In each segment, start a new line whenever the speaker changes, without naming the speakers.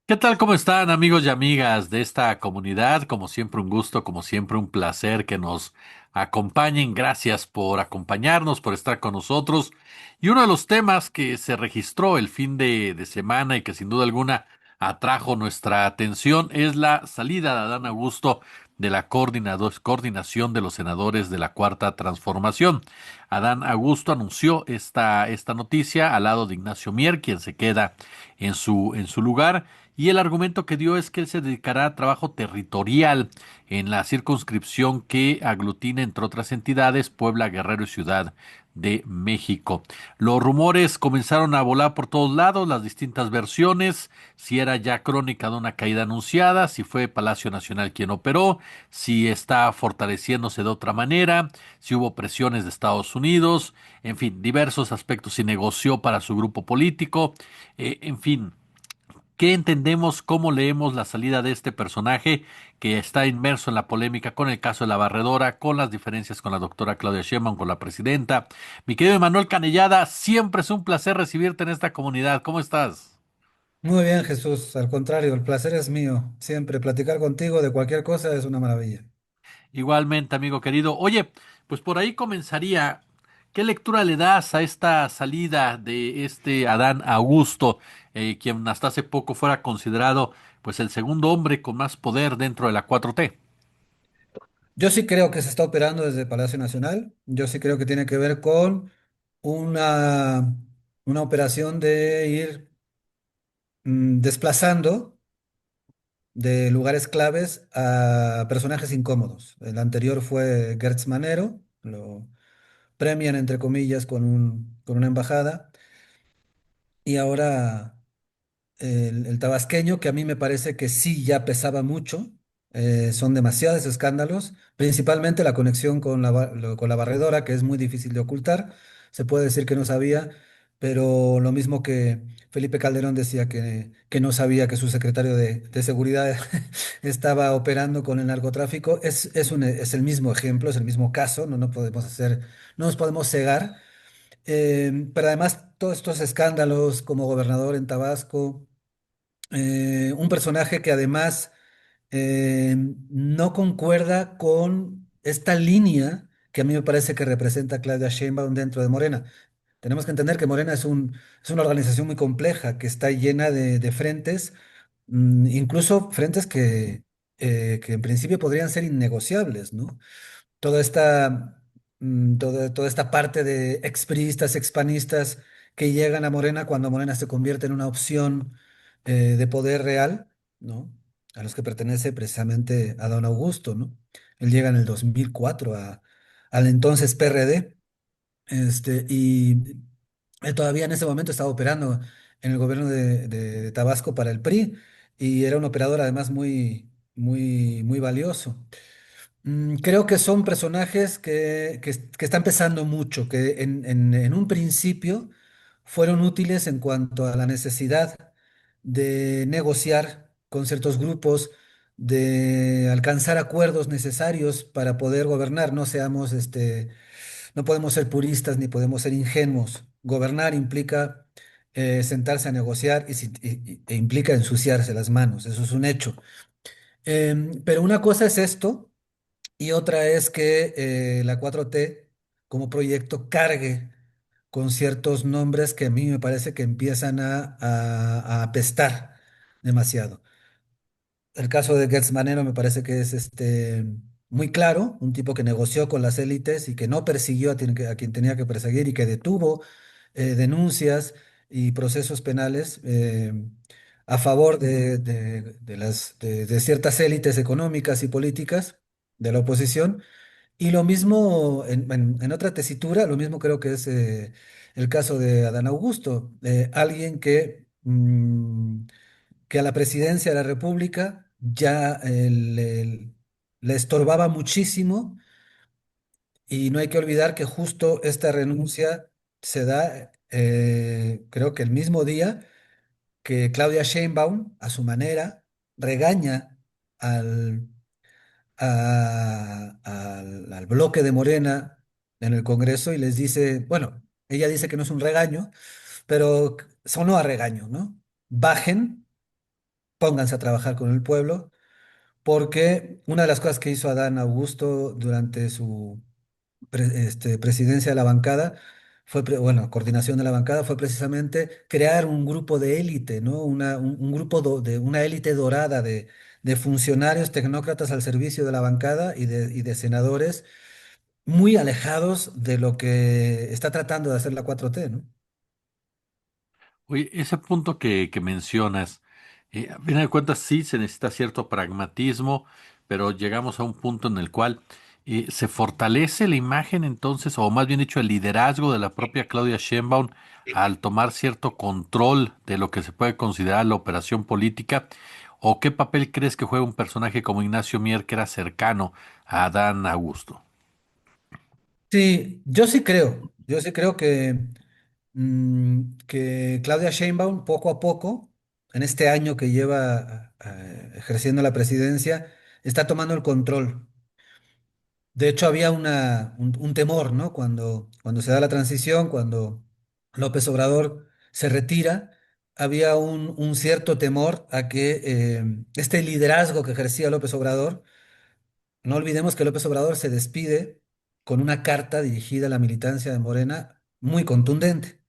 ¿Qué tal? ¿Cómo están amigos y amigas de esta comunidad? Como siempre un gusto, como siempre un placer que nos acompañen. Gracias por acompañarnos, por estar con nosotros. Y uno de los temas que se registró el fin de semana y que sin duda alguna atrajo nuestra atención es la salida de Adán Augusto de la coordinación de los senadores de la Cuarta Transformación. Adán Augusto anunció esta noticia al lado de Ignacio Mier, quien se queda en su lugar. Y el argumento que dio es que él se dedicará a trabajo territorial en la circunscripción que aglutina, entre otras entidades, Puebla, Guerrero y Ciudad de México. Los rumores comenzaron a volar por todos lados, las distintas versiones, si era ya crónica de una caída anunciada, si fue Palacio Nacional quien operó, si está fortaleciéndose de otra manera, si hubo presiones de Estados Unidos, en fin, diversos aspectos, si negoció para su grupo político, en fin. ¿Qué entendemos, cómo leemos la salida de este personaje que está inmerso en la polémica con el caso de la barredora, con las diferencias con la doctora Claudia Sheinbaum, con la presidenta? Mi querido Emanuel Canellada, siempre es un placer recibirte en esta comunidad. ¿Cómo estás?
Muy bien, Jesús. Al contrario, el placer es mío. Siempre platicar contigo de cualquier cosa es una maravilla.
Igualmente, amigo querido. Oye, pues por ahí comenzaría. ¿Qué lectura le das a esta salida de este Adán Augusto, quien hasta hace poco fuera considerado pues el segundo hombre con más poder dentro de la 4T?
Yo sí creo que se está operando desde Palacio Nacional. Yo sí creo que tiene que ver con una, una operación de ir desplazando de lugares claves a personajes incómodos. El anterior fue Gertz Manero, lo premian entre comillas con una embajada, y ahora el tabasqueño, que a mí me parece que sí ya pesaba mucho. Son demasiados escándalos, principalmente la conexión con con la barredora, que es muy difícil de ocultar. Se puede decir que no sabía, pero lo mismo que Felipe Calderón decía que no sabía que su secretario de seguridad estaba operando con el narcotráfico, es el mismo ejemplo, es el mismo caso, no podemos hacer, no nos podemos cegar. Pero además, todos estos escándalos como gobernador en Tabasco, un personaje que además no concuerda con esta línea que a mí me parece que representa Claudia Sheinbaum dentro de Morena. Tenemos que entender que Morena es una organización muy compleja, que está llena de frentes, incluso frentes que en principio podrían ser innegociables, ¿no? Toda toda esta parte de expriistas, expanistas que llegan a Morena cuando Morena se convierte en una opción de poder real, ¿no? A los que pertenece precisamente a don Augusto, ¿no? Él llega en el 2004 al entonces PRD, y él todavía en ese momento estaba operando en el gobierno de Tabasco para el PRI, y era un operador además muy valioso. Creo que son personajes que están pesando mucho, que en un principio fueron útiles en cuanto a la necesidad de negociar con ciertos grupos, de alcanzar acuerdos necesarios para poder gobernar. No podemos ser puristas ni podemos ser ingenuos. Gobernar implica sentarse a negociar e implica ensuciarse las manos, eso es un hecho. Pero una cosa es esto. Y otra es que la 4T como proyecto cargue con ciertos nombres que a mí me parece que empiezan a apestar demasiado. El caso de Gertz Manero me parece que es muy claro, un tipo que negoció con las élites y que no persiguió a quien tenía que perseguir y que detuvo denuncias y procesos penales a favor de ciertas élites económicas y políticas de la oposición. Y lo mismo en otra tesitura, lo mismo creo que es el caso de Adán Augusto, alguien que a la presidencia de la República ya le estorbaba muchísimo, y no hay que olvidar que justo esta renuncia se da, creo que el mismo día que Claudia Sheinbaum, a su manera, regaña al al bloque de Morena en el Congreso y les dice, bueno, ella dice que no es un regaño, pero sonó a regaño, ¿no? Bajen pónganse a trabajar con el pueblo, porque una de las cosas que hizo Adán Augusto durante su presidencia de la bancada bueno, coordinación de la bancada, fue precisamente crear un grupo de élite, ¿no? Un grupo de una élite dorada de funcionarios tecnócratas al servicio de la bancada y de senadores muy alejados de lo que está tratando de hacer la 4T, ¿no?
Oye, ese punto que mencionas, a fin de cuentas sí se necesita cierto pragmatismo, pero llegamos a un punto en el cual se fortalece la imagen entonces, o más bien dicho, el liderazgo de la propia Claudia Sheinbaum al tomar cierto control de lo que se puede considerar la operación política, o qué papel crees que juega un personaje como Ignacio Mier, que era cercano a Adán Augusto.
Sí, yo sí creo que Claudia Sheinbaum poco a poco, en este año que lleva ejerciendo la presidencia, está tomando el control. De hecho, había un temor, ¿no? Cuando se da la transición, cuando López Obrador se retira, había un cierto temor a que este liderazgo que ejercía López Obrador, no olvidemos que López Obrador se despide con una carta dirigida a la militancia de Morena muy contundente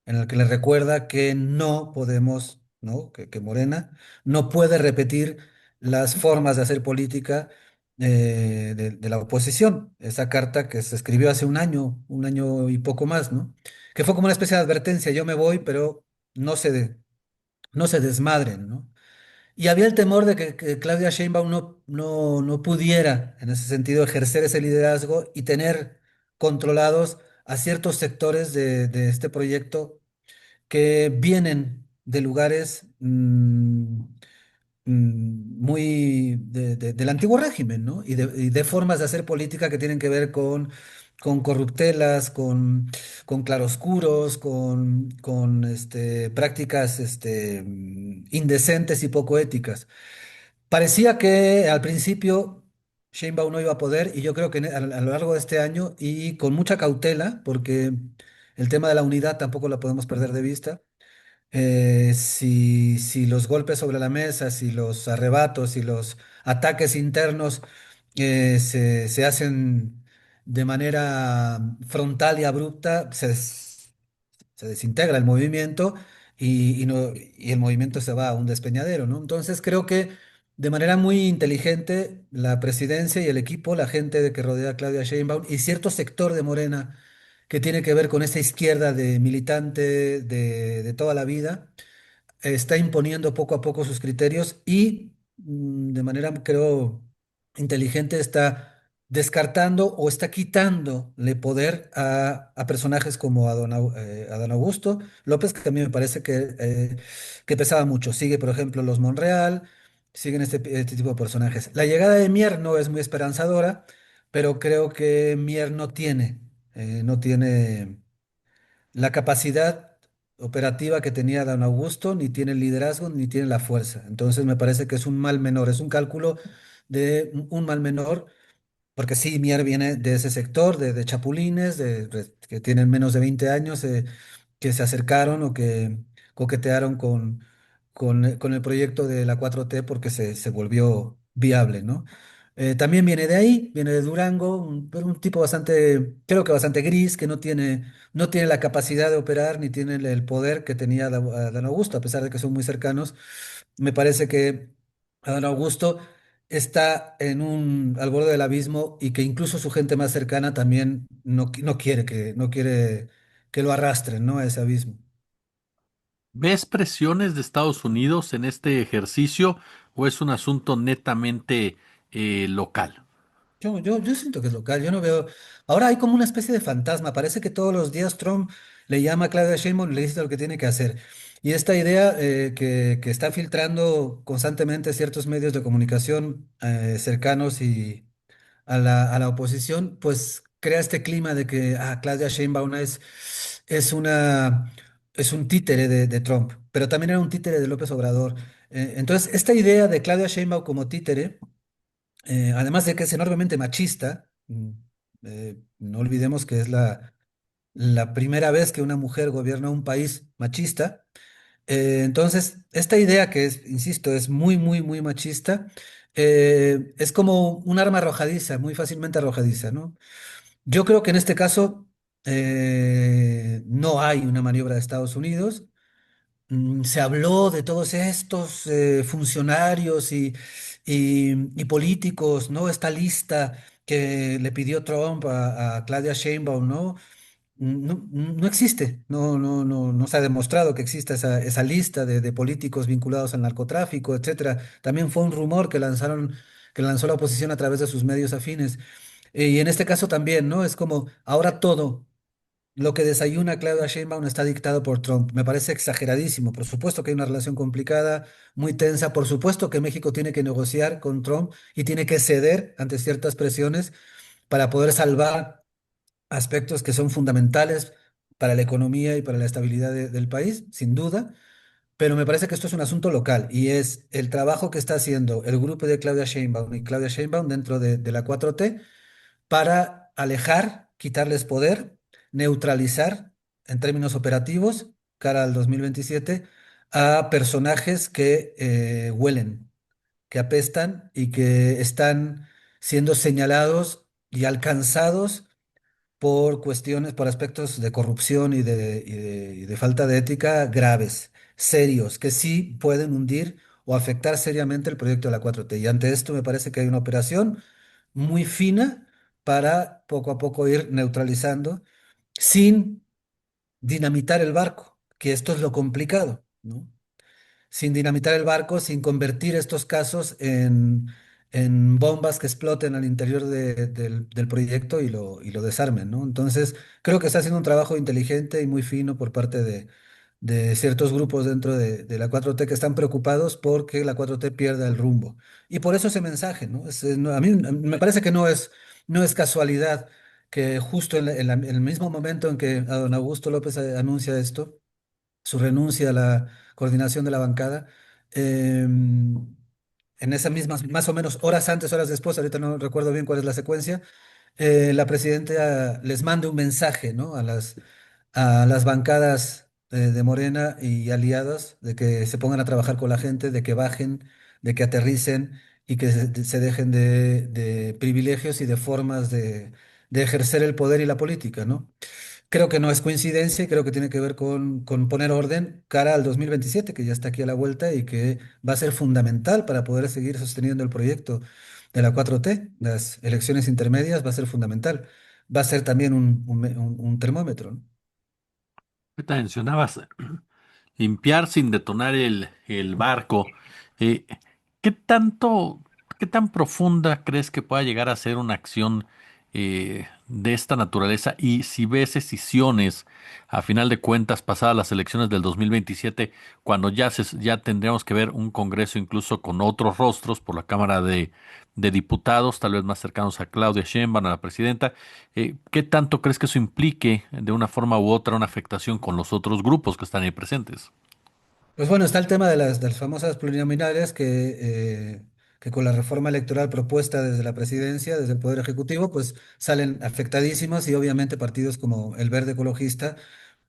en el que le recuerda que no podemos, ¿no? Que Morena no puede repetir las formas de hacer política de la oposición. Esa carta que se escribió hace un año y poco más, ¿no? Que fue como una especie de advertencia, yo me voy, pero no se, no se desmadren, ¿no? Y había el temor de que Claudia Sheinbaum no pudiera, en ese sentido, ejercer ese liderazgo y tener controlados a ciertos sectores de este proyecto que vienen de lugares muy del antiguo régimen, ¿no? Y de formas de hacer política que tienen que ver con corruptelas, con claroscuros, con prácticas indecentes y poco éticas. Parecía que al principio Sheinbaum no iba a poder, y yo creo que a lo largo de este año, y con mucha cautela, porque el tema de la unidad tampoco la podemos perder de vista, si los golpes sobre la mesa, si los arrebatos, si los ataques internos se hacen de manera frontal y abrupta, se desintegra el movimiento y el movimiento se va a un despeñadero, ¿no? Entonces creo que de manera muy inteligente la presidencia y el equipo, la gente de que rodea a Claudia Sheinbaum y cierto sector de Morena que tiene que ver con esa izquierda de militante de toda la vida, está imponiendo poco a poco sus criterios y de manera, creo, inteligente está descartando o está quitándole poder a personajes como Adán Augusto López, que a mí me parece que pesaba mucho. Sigue, por ejemplo, los Monreal, siguen este tipo de personajes. La llegada de Mier no es muy esperanzadora, pero creo que Mier no tiene la capacidad operativa que tenía don Augusto, ni tiene el liderazgo, ni tiene la fuerza. Entonces me parece que es un mal menor, es un cálculo de un mal menor, porque sí, Mier viene de ese sector, de chapulines, que tienen menos de 20 años, que se acercaron o que coquetearon con el proyecto de la 4T porque se volvió viable, ¿no? También viene de ahí, viene de Durango, pero un tipo bastante, creo que bastante gris, que no tiene la capacidad de operar ni tiene el poder que tenía Dan Augusto, a pesar de que son muy cercanos. Me parece que Adán Augusto está al borde del abismo y que incluso su gente más cercana también no quiere que lo arrastren, ¿no? A ese abismo.
¿Ves presiones de Estados Unidos en este ejercicio o es un asunto netamente local?
Yo siento que es local, yo no veo. Ahora hay como una especie de fantasma, parece que todos los días Trump le llama a Claudia Sheinbaum y le dice lo que tiene que hacer. Y esta idea que está filtrando constantemente ciertos medios de comunicación cercanos y a la oposición, pues crea este clima de que Claudia Sheinbaum es un títere de Trump, pero también era un títere de López Obrador. Entonces, esta idea de Claudia Sheinbaum como títere además de que es enormemente machista, no olvidemos que es la primera vez que una mujer gobierna un país machista, Entonces, esta idea que es, insisto, es muy, muy, muy machista, es como un arma arrojadiza, muy fácilmente arrojadiza, ¿no? Yo creo que en este caso no hay una maniobra de Estados Unidos. Se habló de todos estos funcionarios y políticos, ¿no? Esta lista que le pidió Trump a Claudia Sheinbaum, ¿no? No, no existe, no se ha demostrado que exista esa lista de políticos vinculados al narcotráfico, etcétera. También fue un rumor que lanzó la oposición a través de sus medios afines. Y en este caso también, ¿no? Es como ahora todo lo que desayuna Claudia Sheinbaum está dictado por Trump. Me parece exageradísimo. Por supuesto que hay una relación complicada, muy tensa. Por supuesto que México tiene que negociar con Trump y tiene que ceder ante ciertas presiones para poder salvar aspectos que son fundamentales para la economía y para la estabilidad del país, sin duda. Pero me parece que esto es un asunto local y es el trabajo que está haciendo el grupo de Claudia Sheinbaum y Claudia Sheinbaum dentro de la 4T para alejar, quitarles poder, neutralizar en términos operativos cara al 2027 a personajes que huelen, que apestan y que están siendo señalados y alcanzados por cuestiones, por aspectos de corrupción y de falta de ética graves, serios, que sí pueden hundir o afectar seriamente el proyecto de la 4T. Y ante esto me parece que hay una operación muy fina para poco a poco ir neutralizando sin dinamitar el barco, que esto es lo complicado, ¿no? Sin dinamitar el barco, sin convertir estos casos en bombas que exploten al interior del proyecto y lo desarmen, ¿no? Entonces, creo que está haciendo un trabajo inteligente y muy fino por parte de ciertos grupos dentro de la 4T que están preocupados porque la 4T pierda el rumbo. Y por eso ese mensaje, ¿no? A mí me parece que no es casualidad que justo en el mismo momento en que a don Augusto López anuncia esto, su renuncia a la coordinación de la bancada. En esas mismas, más o menos horas antes, horas después, ahorita no recuerdo bien cuál es la secuencia, la presidenta les manda un mensaje, ¿no? a las bancadas de Morena y aliados de que se pongan a trabajar con la gente, de que bajen, de que aterricen y que se dejen de privilegios y de formas de ejercer el poder y la política, ¿no? Creo que no es coincidencia y creo que tiene que ver con poner orden cara al 2027, que ya está aquí a la vuelta y que va a ser fundamental para poder seguir sosteniendo el proyecto de la 4T. Las elecciones intermedias va a ser fundamental. Va a ser también un termómetro, ¿no?
Ahorita mencionabas limpiar sin detonar el barco. Eh, ¿Qué tanto, qué tan profunda crees que pueda llegar a ser una acción de esta naturaleza? Y si ves decisiones, a final de cuentas, pasadas las elecciones del 2027, cuando ya tendríamos que ver un Congreso incluso con otros rostros por la Cámara de Diputados, tal vez más cercanos a Claudia Sheinbaum, a la presidenta, ¿qué tanto crees que eso implique de una forma u otra una afectación con los otros grupos que están ahí presentes?
Pues bueno, está el tema de las famosas plurinominales que con la reforma electoral propuesta desde la presidencia, desde el Poder Ejecutivo, pues salen afectadísimas y obviamente partidos como el Verde Ecologista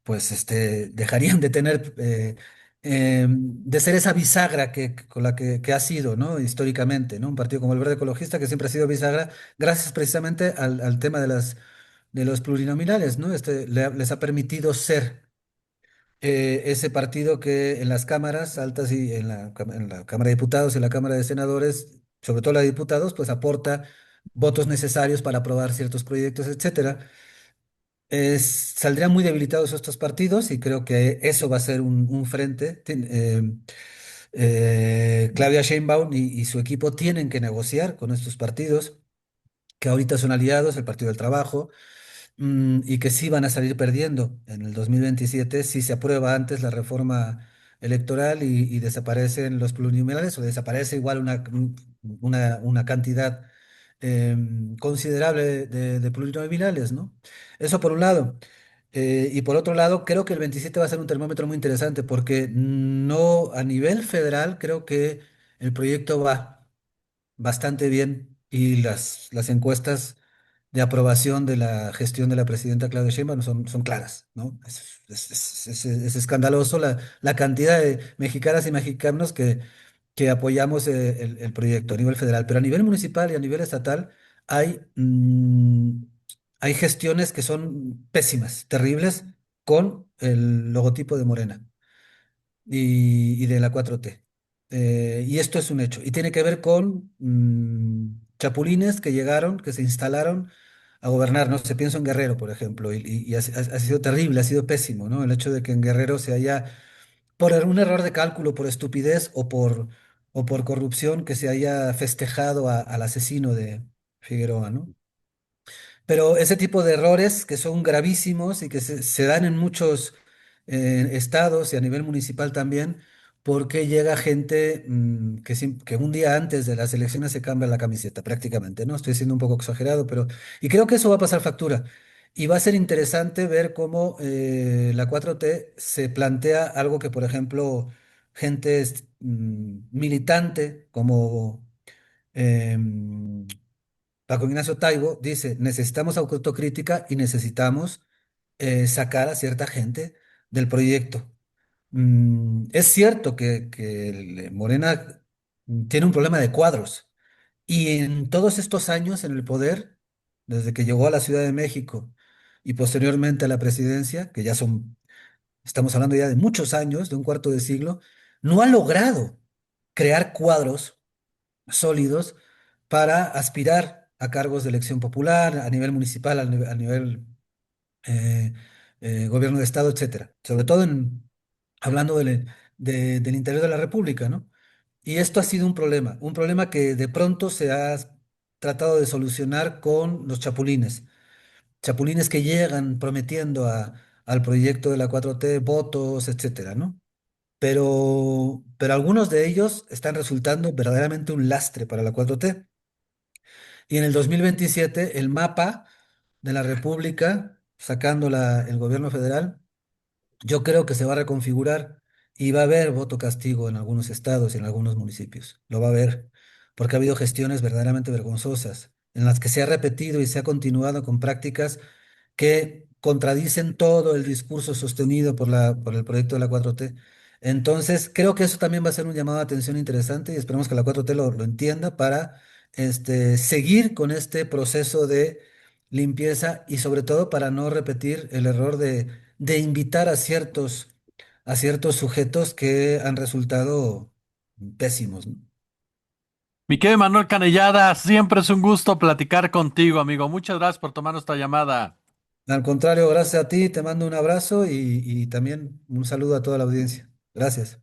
pues dejarían de tener, de ser esa bisagra con la que ha sido, ¿no? Históricamente, ¿no? Un partido como el Verde Ecologista que siempre ha sido bisagra, gracias precisamente al tema de los plurinominales, ¿no? Les ha permitido ser ese partido que en las cámaras altas y en la Cámara de Diputados y en la Cámara de Senadores, sobre todo la de Diputados, pues aporta votos necesarios para aprobar ciertos proyectos, etcétera. Saldrían muy debilitados estos partidos y creo que eso va a ser un frente. Claudia Sheinbaum y su equipo tienen que negociar con estos partidos que ahorita son aliados, el Partido del Trabajo, y que sí van a salir perdiendo en el 2027 si se aprueba antes la reforma electoral y desaparecen los plurinominales o desaparece igual una cantidad considerable de plurinominales, ¿no? Eso por un lado. Y por otro lado, creo que el 27 va a ser un termómetro muy interesante porque no a nivel federal creo que el proyecto va bastante bien y las encuestas de aprobación de la gestión de la presidenta Claudia Sheinbaum son claras, ¿no? Es escandaloso la cantidad de mexicanas y mexicanos que apoyamos el proyecto a nivel federal, pero a nivel municipal y a nivel estatal hay, hay gestiones que son pésimas, terribles, con el logotipo de Morena y de la 4T. Y esto es un hecho. Y tiene que ver con chapulines que llegaron, que se instalaron a gobernar. No sé, pienso en Guerrero, por ejemplo, y ha sido terrible, ha sido pésimo, ¿no? El hecho de que en Guerrero se haya, por un error de cálculo, por estupidez o por corrupción, que se haya festejado al asesino de Figueroa, ¿no? Pero ese tipo de errores que son gravísimos y que se dan en muchos estados y a nivel municipal también, porque llega gente que un día antes de las elecciones se cambia la camiseta prácticamente, ¿no? Estoy siendo un poco exagerado, pero... Y creo que eso va a pasar factura. Y va a ser interesante ver cómo la 4T se plantea algo que, por ejemplo, gente militante como... em, Paco Ignacio Taibo dice, necesitamos autocrítica y necesitamos sacar a cierta gente del proyecto. Es cierto que Morena tiene un problema de cuadros y en todos estos años en el poder, desde que llegó a la Ciudad de México y posteriormente a la presidencia, que ya son, estamos hablando ya de muchos años, de un cuarto de siglo, no ha logrado crear cuadros sólidos para aspirar a cargos de elección popular a nivel municipal, a nivel eh, gobierno de estado, etcétera. Sobre todo hablando del interior de la República, ¿no? Y esto ha sido un problema que de pronto se ha tratado de solucionar con los chapulines. Chapulines que llegan prometiendo al proyecto de la 4T votos, etcétera, ¿no? Pero algunos de ellos están resultando verdaderamente un lastre para la 4T. Y en el 2027 el mapa de la República, sacando el gobierno federal, yo creo que se va a reconfigurar y va a haber voto castigo en algunos estados y en algunos municipios. Lo va a haber, porque ha habido gestiones verdaderamente vergonzosas en las que se ha repetido y se ha continuado con prácticas que contradicen todo el discurso sostenido por el proyecto de la 4T. Entonces, creo que eso también va a ser un llamado de atención interesante y esperemos que la 4T lo entienda para seguir con este proceso de limpieza y sobre todo para no repetir el error de invitar a ciertos sujetos que han resultado pésimos, ¿no?
Mi querido Manuel Canellada, siempre es un gusto platicar contigo, amigo. Muchas gracias por tomar nuestra llamada.
Al contrario, gracias a ti, te mando un abrazo y también un saludo a toda la audiencia. Gracias.